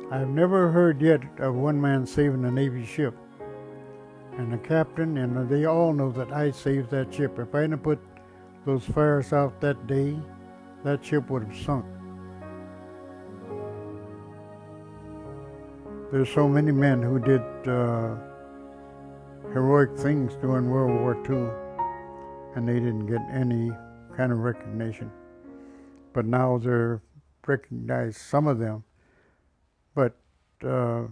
I've never heard yet of one man saving a Navy ship. And the captain, and they all know that I saved that ship. If I hadn't put those fires out that day, that ship would have sunk. There's so many men who did heroic things during World War II, and they didn't get any kind of recognition. But now they're recognized, some of them. But so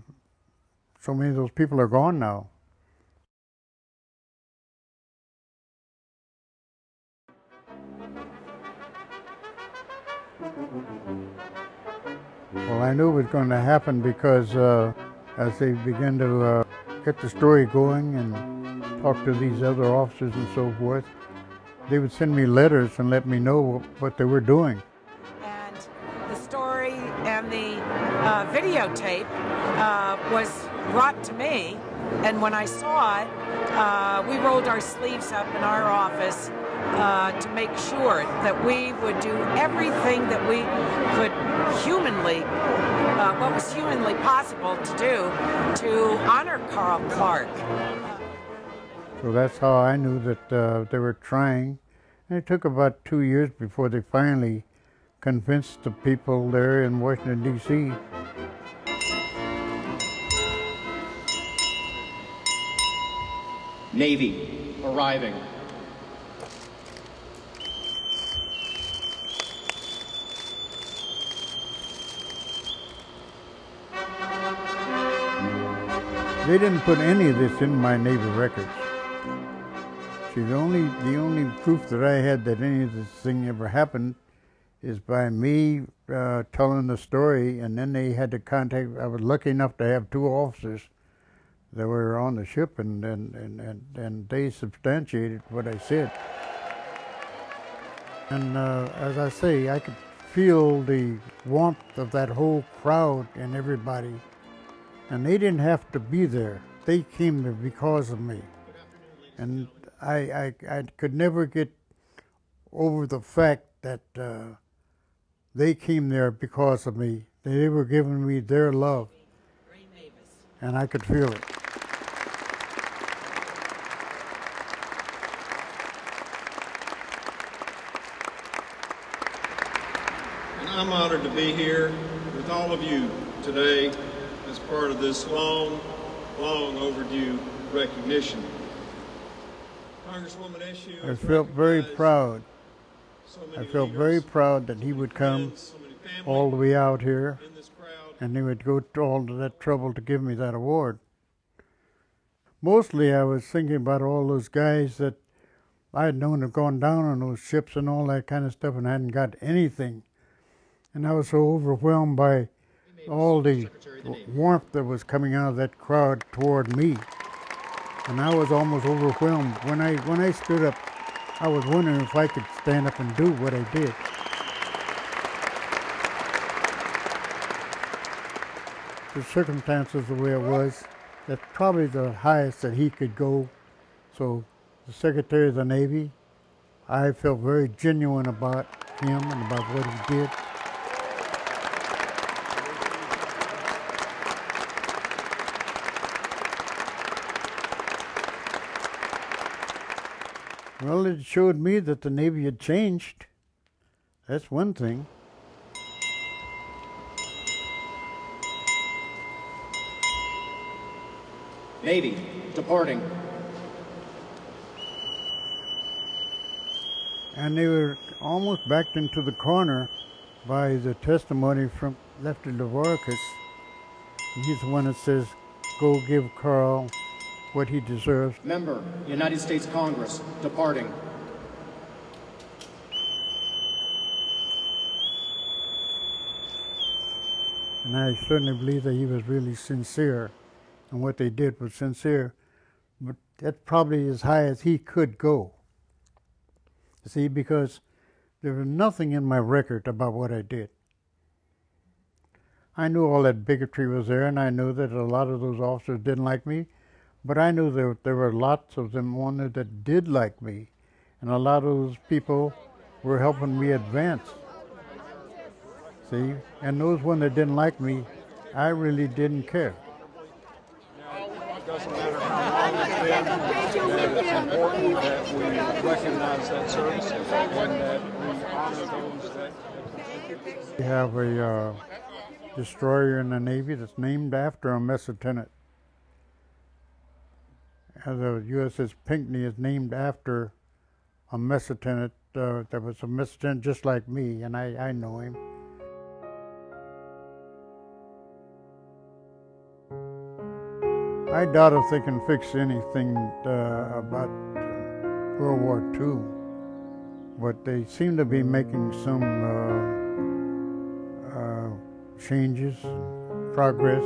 many of those people are gone now. Well, I knew it was going to happen because as they began to get the story going and talk to these other officers and so forth, they would send me letters and let me know what they were doing. And the story and the videotape was brought to me, and when I saw it, we rolled our sleeves up in our office to make sure that we would do everything that we could humanly, what was humanly possible to do to honor Carl Clark. So that's how I knew that they were trying. And it took about 2 years before they finally convinced the people there in Washington, D.C. Navy arriving. They didn't put any of this in my Navy records. See, the only proof that I had that any of this thing ever happened is by me telling the story, and then they had to contact. I was lucky enough to have 2 officers that were on the ship, and they substantiated what I said. And as I say, I could feel the warmth of that whole crowd and everybody. And they didn't have to be there. They came there because of me. And I could never get over the fact that they came there because of me. They were giving me their love. And I could feel it. And I'm honored to be here with all of you today as part of this long overdue recognition. Congresswoman Eshoo, I felt very proud. I felt very proud that he would come all the way out here and he would go to all of that trouble to give me that award. Mostly I was thinking about all those guys that I had known have gone down on those ships and all that kind of stuff and hadn't got anything. And I was so overwhelmed by all the warmth that was coming out of that crowd toward me. And I was almost overwhelmed. When I stood up, I was wondering if I could stand up and do what I did. The circumstances the way it was, that's probably the highest that he could go. So the Secretary of the Navy, I felt very genuine about him and about what he did. Well, it showed me that the Navy had changed. That's one thing. Navy departing. And they were almost backed into the corner by the testimony from Lieutenant Levorkis. He's the one that says, go give Carl what he deserves. Member, United States Congress, departing. And I certainly believe that he was really sincere, and what they did was sincere, but that's probably as high as he could go. You see, because there was nothing in my record about what I did. I knew all that bigotry was there, and I knew that a lot of those officers didn't like me, but I knew there were lots of them on there that did like me, and a lot of those people were helping me advance. See, and those ones that didn't like me, I really didn't care. It doesn't matter how long it's been, that it's important that we recognize that service and that we honor those that. We have a destroyer in the Navy that's named after a mess lieutenant. The USS Pinckney is named after a mess lieutenant that was a mess lieutenant just like me, and I know him. I doubt if they can fix anything about World War II, but they seem to be making some changes, progress.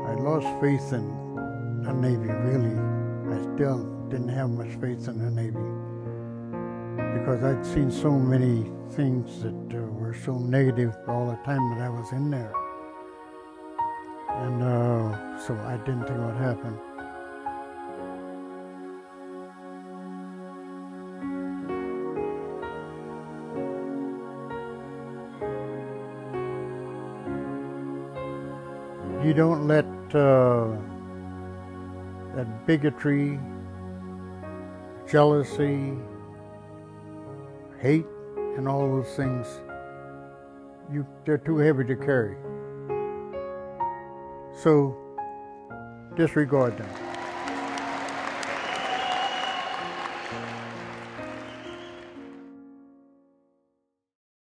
I lost faith in the Navy, really. I still didn't have much faith in the Navy because I'd seen so many things that were so negative all the time that I was in there. And so I didn't think it would happen. You don't let that bigotry, jealousy, hate, and all those things, they're too heavy to carry. So disregard them.